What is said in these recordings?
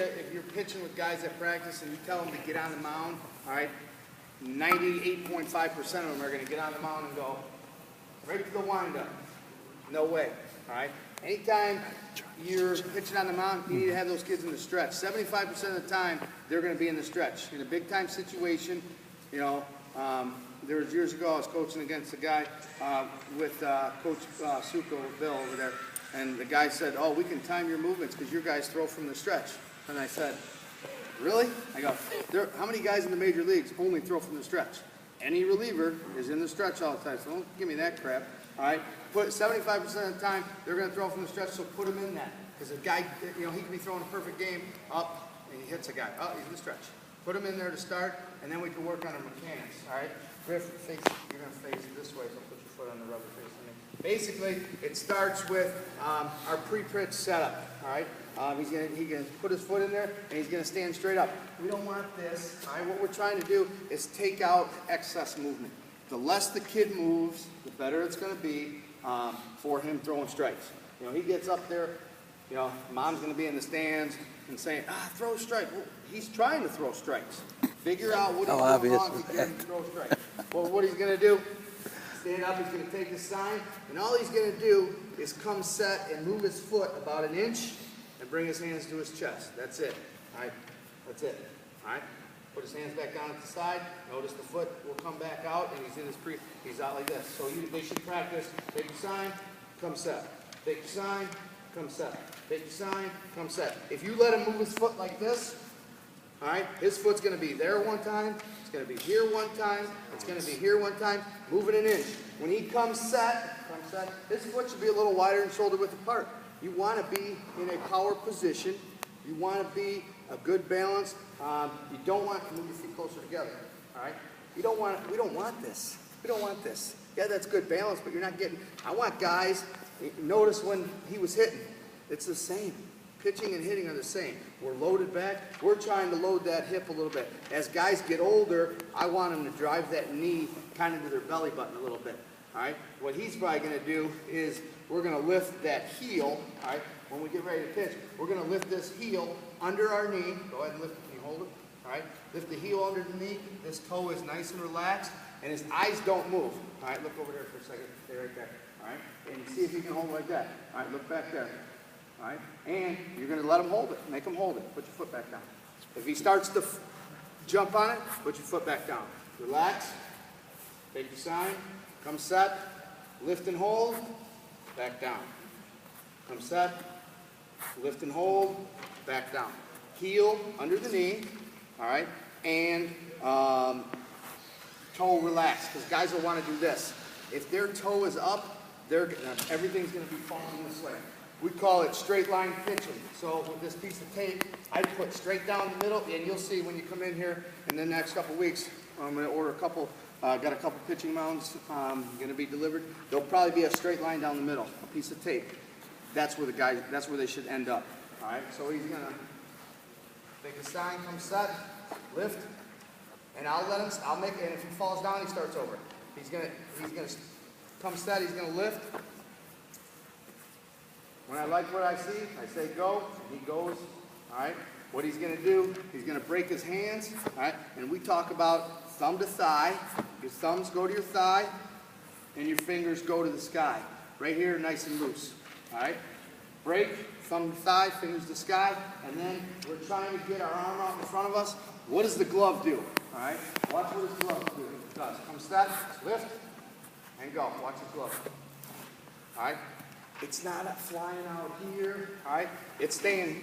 if you're pitching with guys at practice and you tell them to get on the mound, all right, 98.5% of them are going to get on the mound and go right to the windup. No way, all right? Anytime you're pitching on the mound, you need to have those kids in the stretch. 75% of the time, they're going to be in the stretch. In a big-time situation, you know, there was years ago I was coaching against a guy with Coach Suko, Bill over there, and the guy said, "Oh, we can time your movements because your guys throw from the stretch." And I said, "Really?" I go, "How many guys in the major leagues only throw from the stretch? Any reliever is in the stretch all the time, so don't give me that crap." All right, put 75% of the time they're going to throw from the stretch, so put them in that. Because a guy, you know, he could be throwing a perfect game up, and he hits a guy. Oh, he's in the stretch. Put him in there to start, and then we can work on our mechanics. All right, Griff, face. You're going to face it this way, so put your foot on the rubber face. Basically, it starts with our pre-pitch setup. All right, he's gonna put his foot in there, and he's gonna stand straight up. We don't want this. All right, what we're trying to do is take out excess movement. The less the kid moves, the better it's going to be for him throwing strikes. You know, he gets up there, you know, mom's going to be in the stands and saying, throw a strike. Well, he's trying to throw strikes. Figure out what he's doing wrong to get him to throw strikes. Well, what he's going to do, stand up, he's going to take his sign, and all he's going to do is come set and move his foot about an inch and bring his hands to his chest. That's it. All right? That's it. All right? Put his hands back down at the side. Notice the foot will come back out, and he's in his he's out like this. So they should practice. Take your sign, come set. Take your sign, come set. Take your sign, come set. If you let him move his foot like this, all right, his foot's going to be there one time. It's going to be here one time. It's going to be here one time. Move it an inch. When he comes set, his foot should be a little wider and shoulder width apart. You want to be in a power position. You want to be a good balance. You don't want to move your feet closer together. All right. We don't want this. We don't want this. Yeah, that's good balance, but you're not getting. I want guys. Notice when he was hitting, it's the same. Pitching and hitting are the same. We're loaded back. We're trying to load that hip a little bit. As guys get older, I want them to drive that knee kind of to their belly button a little bit. All right. What he's probably going to do is we're going to lift that heel. All right. When we get ready to pitch, we're going to lift this heel under our knee. Go ahead and lift it. Can you hold it? All right. Lift the heel under the knee. This toe is nice and relaxed, and his eyes don't move. All right. Look over there for a second. Stay right there. All right. And see if you can hold it like that. All right. Look back there. All right. And you're going to let him hold it. Make him hold it. Put your foot back down. If he starts to jump on it, put your foot back down. Relax. Take your sign. Come set. Lift and hold. Back down. Come set. Lift and hold. Back down. Heel under the knee. All right. And toe relaxed. Because guys will want to do this. If their toe is up, everything's going to be falling this way. We call it straight line pitching. So with this piece of tape, I put straight down the middle, and you'll see when you come in here in the next couple weeks, I'm going to order a couple, got a couple pitching mounds going to be delivered. There'll probably be a straight line down the middle, a piece of tape. That's where that's where they should end up. All right, so he's going to take a sign, come set, lift, and and if he falls down, he starts over. He's going to come set, he's going to lift. When I like what I see, I say go, and he goes. All right. What he's going to do, he's going to break his hands. All right. And we talk about thumb to thigh. Your thumbs go to your thigh, and your fingers go to the sky. Right here, nice and loose. All right. Break, thumb to thigh, fingers to sky, and then we're trying to get our arm out in front of us. What does the glove do? All right. Watch what his glove does. Come set, lift, and go. Watch his glove. All right. It's not flying out here, all right? It's staying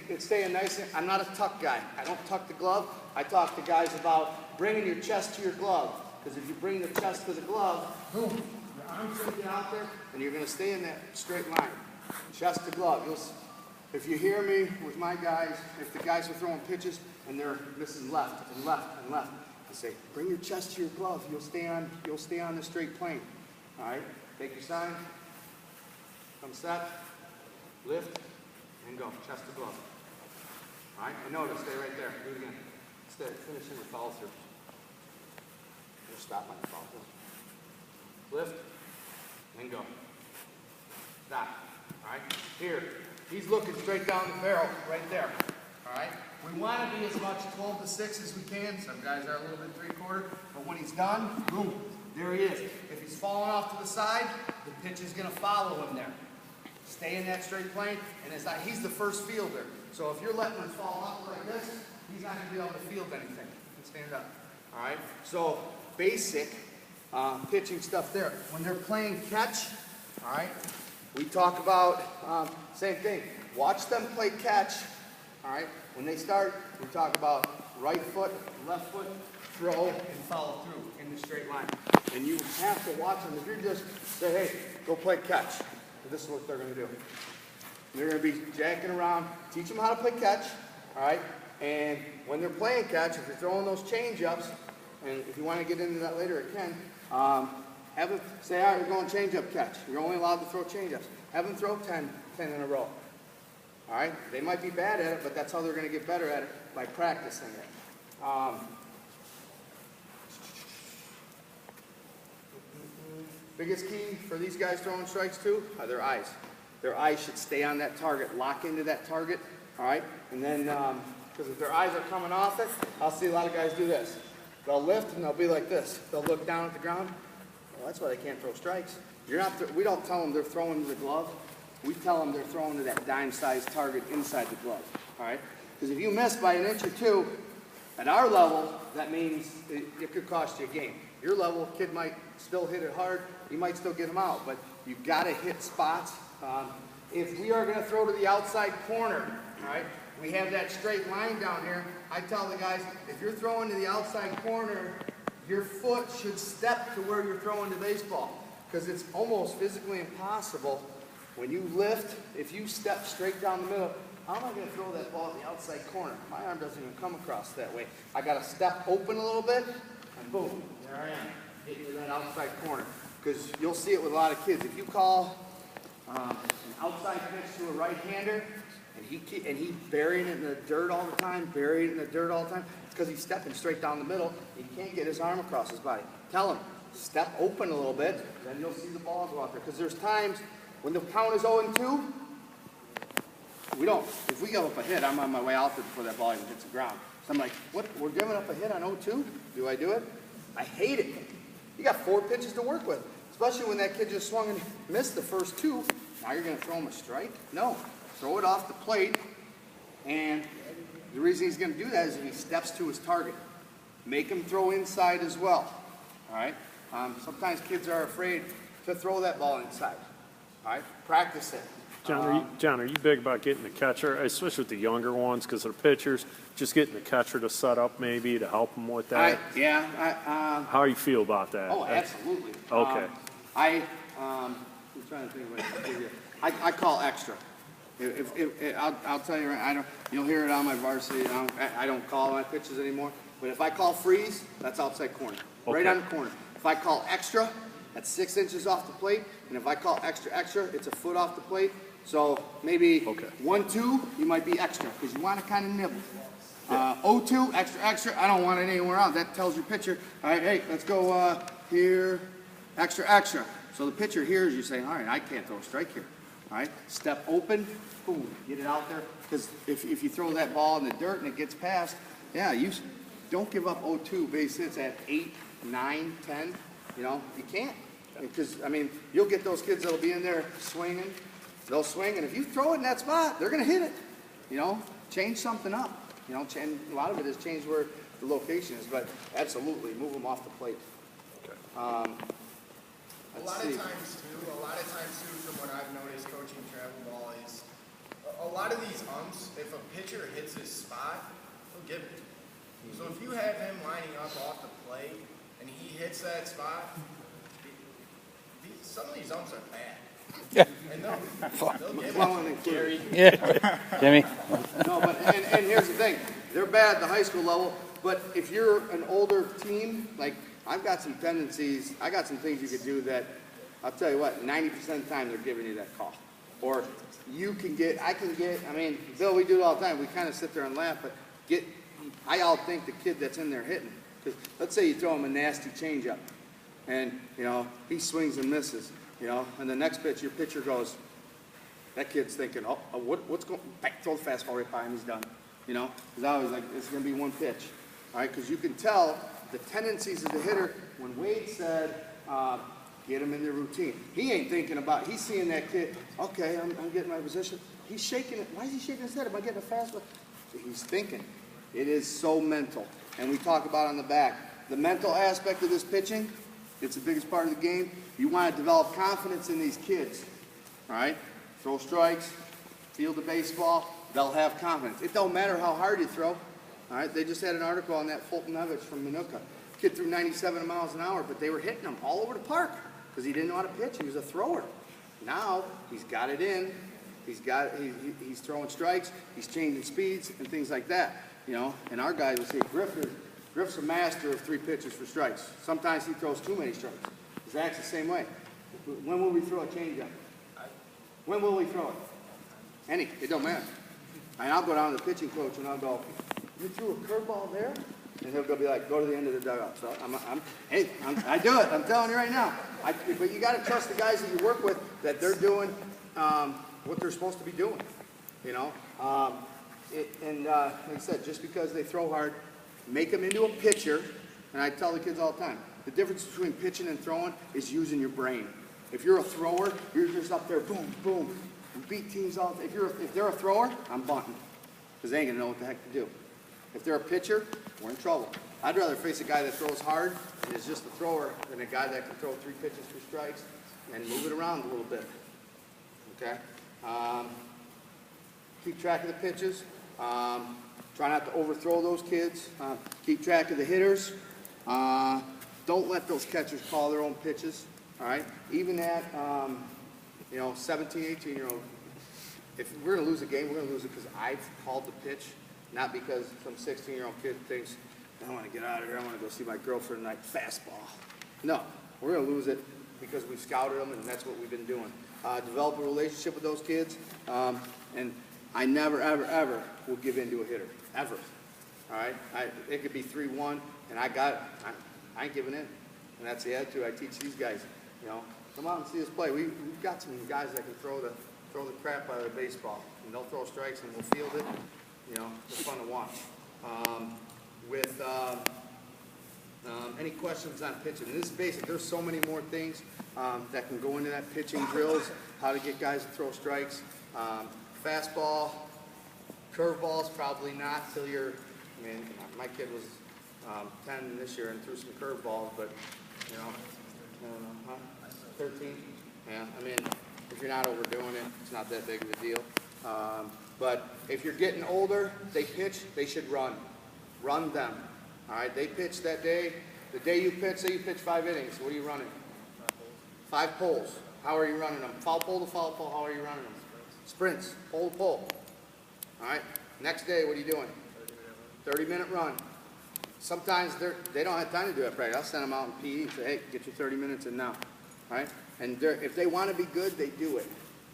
nice. I'm not a tuck guy. I don't tuck the glove. I talk to guys about bringing your chest to your glove, because if you bring the chest to the glove, boom, your arm's going to get out there, and you're going to stay in that straight line, chest to glove. If you hear me with my guys, if the guys are throwing pitches and they're missing left and left and left, I say, bring your chest to your glove. You'll stay on the straight plane, all right? Take your sign. Come set, lift, and go. Chest to glove. All right? And notice, stay right there. Do it again. Finish in the follow through. Just stop on the follow through. Lift, and go. Stop. All right? Here, he's looking straight down the barrel right there. All right? We want to be as much 12 to 6 as we can. Some guys are a little bit 3/4, but when he's done, boom, there he is. If he's falling off to the side, the pitch is going to follow him there. Stay in that straight plane, and he's the first fielder. So if you're letting him fall off like this, he's not going to be able to field anything. Stand up. All right? So basic pitching stuff there. When they're playing catch, all right, we talk about same thing. Watch them play catch. All right? When they start, we talk about right foot, left foot, throw, and follow through in the straight line. And you have to watch them. If you're just say, hey, go play catch, this is what they're going to do. They're going to be jacking around. Teach them how to play catch. All right? And when they're playing catch, if you're throwing those change-ups, and if you want to get into that later, it can, have them say, all right, we're going change-up catch. You're only allowed to throw change-ups. Have them throw 10 in a row. All right? They might be bad at it, but that's how they're going to get better at it, by practicing it. Biggest key for these guys throwing strikes too are their eyes. Their eyes should stay on that target, lock into that target, all right? And then, because if their eyes are coming off it, I'll see a lot of guys do this. They'll lift and they'll be like this. They'll look down at the ground. Well, that's why they can't throw strikes. We don't tell them they're throwing to the glove. We tell them they're throwing to that dime-sized target inside the glove, all right? Because if you miss by an inch or two, at our level, that means it could cost you a game. Your level, kid might still hit it hard. You might still get them out, but you've got to hit spots. If we are going to throw to the outside corner, all right, we have that straight line down here. I tell the guys, if you're throwing to the outside corner, your foot should step to where you're throwing the baseball, because it's almost physically impossible when you lift, if you step straight down the middle, how am I going to throw that ball at the outside corner? My arm doesn't even come across that way. I got to step open a little bit, and boom, there I am, hitting to that outside corner. Because you'll see it with a lot of kids. If you call an outside pitch to a right-hander, and he's burying it in the dirt all the time, it's because he's stepping straight down the middle. He can't get his arm across his body. Tell him, step open a little bit, then you'll see the ball go out there. Because there's times when the count is 0-2, if we give up a hit, I'm on my way out there before that ball even hits the ground. So I'm like, what, we're giving up a hit on 0-2? Do I do it? I hate it. You got 4 pitches to work with, especially when that kid just swung and missed the first 2. Now you're going to throw him a strike? No. Throw it off the plate, and the reason he's going to do that is if he steps to his target. Make him throw inside as well, all right? Sometimes kids are afraid to throw that ball inside, all right? Practice it. John, are you big about getting the catcher, especially with the younger ones, because they're pitchers, just getting the catcher to set up maybe to help them with that? How do you feel about that? Oh, absolutely. Okay. I'm trying to think of what to do here. I call extra. I'll tell you, you'll hear it on my varsity. I don't call my pitches anymore. But if I call freeze, that's outside corner, right on the corner. If I call extra, that's 6 inches off the plate. And if I call extra, it's a foot off the plate. So maybe 1-2, you might be extra because you want to kind of nibble. 0-2, extra, I don't want it anywhere else. That tells your pitcher, all right, hey, let's go here, extra. So the pitcher hears you saying, all right, I can't throw a strike here. All right, step open, boom, get it out there. Because if you throw that ball in the dirt and it gets past, you don't give up 0-2 base hits at 8, 9, 10. You know, you can't. Because, I mean, you'll get those kids that'll be in there swinging. They'll swing, and if you throw it in that spot, they're going to hit it. You know, change something up. You know, a lot of it is change where the location is, but absolutely, move them off the plate. Okay. A lot of times too, from what I've noticed coaching travel ball is a lot of these umps, if a pitcher hits his spot, he'll give it. So if you have him lining up off the plate and he hits that spot, some of these umps are bad. Yeah. And they'll give it. Gary. Yeah. Jimmy. No, but and here's the thing, they're bad at the high school level, but if you're an older team, like I've got some tendencies, I got some things you could do that, I'll tell you what, 90% of the time they're giving you that call. Or I mean, Bill, we do it all the time, we kind of sit there and laugh, but I outthink the kid that's in there hitting. Because let's say you throw him a nasty changeup, and, you know, he swings and misses, you know, and the next pitch, your pitcher goes, that kid's thinking, what's going, throw the fastball right by him, he's done. you know, because I was like, it's going to be one pitch, all right, because you can tell the tendencies of the hitter. When Wade said, get him in their routine, he ain't thinking about, he's seeing that kid, okay, I'm getting my position. He's shaking it. Why is he shaking his head? Am I getting a fastball? He's thinking. It is so mental. And we talk about on the back, the mental aspect of this pitching, it's the biggest part of the game. You want to develop confidence in these kids, all right? Throw strikes, field the baseball, they'll have confidence. It don't matter how hard you throw, all right? They just had an article on that Fulton Evans from Minooka. Kid threw 97 miles an hour, but they were hitting him all over the park because he didn't know how to pitch. He was a thrower. Now he's got it in. He's throwing strikes. He's changing speeds and things like that. You know, and our guy will say Griff's a master of 3 pitches for strikes. Sometimes he throws too many strikes. Zach's the same way. When will we throw a changeup? When will we throw it? It don't matter. And I'll go down to the pitching coach and I'll go, you threw a curveball there? And he'll be like, go to the end of the dugout. So I do it. I'm telling you right now. But you got to trust the guys that you work with that they're doing what they're supposed to be doing. You know, like I said, just because they throw hard, make them into a pitcher. And I tell the kids all the time, the difference between pitching and throwing is using your brain. If you're a thrower, you're just up there, boom, boom, and beat teams all the time. If they're a thrower, I'm bunting, because they ain't gonna know what the heck to do. If they're a pitcher, we're in trouble. I'd rather face a guy that throws hard and is just a thrower than a guy that can throw 3 pitches for strikes and move it around a little bit. Okay? Keep track of the pitches. Try not to overthrow those kids. Keep track of the hitters. Don't let those catchers call their own pitches. All right? Even at, 17, 18-year-old, if we're going to lose a game, we're going to lose it because I've called the pitch, not because some 16-year-old kid thinks, I want to get out of here, I want to go see my girlfriend tonight, fastball. No, we're going to lose it because we've scouted them, and that's what we've been doing. Develop a relationship with those kids, and I never, ever, ever will give in to a hitter, ever. All right? It could be 3-1, and I ain't giving in, and that's the attitude I teach these guys. You know, come out and see us play. We've got some guys that can throw the crap out of the baseball, and they'll throw strikes, and we'll field it. You know, it's fun to watch. Any questions on pitching? And this is basic. There's so many more things that can go into that pitching drills, how to get guys to throw strikes. Fastball, curveballs, probably not till you're, my kid was 10 this year and threw some curveballs, but, 13? Yeah, if you're not overdoing it, it's not that big of a deal. But if you're getting older, they pitch, they should run. Run them. All right, they pitch that day. The day you pitch, say you pitch 5 innings, what are you running? 5 poles. How are you running them? Foul pole to foul pole, how are you running them? Sprints, pole to pole. All right, next day, what are you doing? 30-minute run. Sometimes they don't have time to do it practice. I'll send them out in PE and say, hey, get your 30 minutes in now. All right, and if they want to be good, they do it.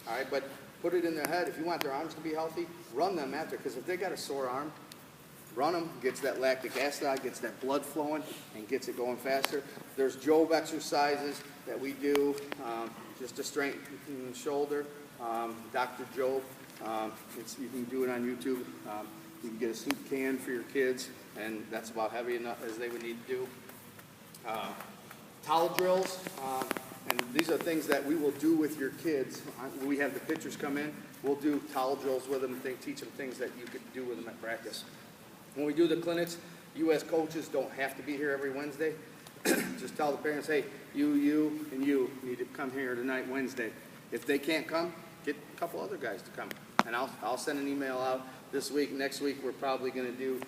All right, but put it in their head, if you want their arms to be healthy, run them after, because if they got a sore arm, run them, gets that lactic acid out, gets that blood flowing, and gets it going faster. There's Job exercises that we do, just to strengthen the shoulder. Dr. Job, you can do it on YouTube. You can get a soup can for your kids, and that's about heavy enough as they would need to do. Towel drills, and these are things that we will do with your kids. We have the pitchers come in, we'll do towel drills with them, teach them things that you could do with them at practice. When we do the clinics, you as coaches don't have to be here every Wednesday. Just tell the parents, hey, you, and you need to come here tonight, Wednesday. If they can't come, get a couple other guys to come. And I'll send an email out this week. Next week, we're probably going to do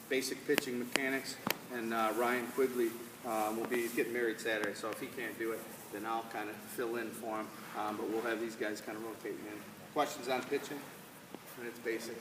basic pitching mechanics. And Ryan Quigley will be getting married Saturday. So if he can't do it, then I'll kind of fill in for him. But we'll have these guys kind of rotating in. Questions on pitching? And it's basic.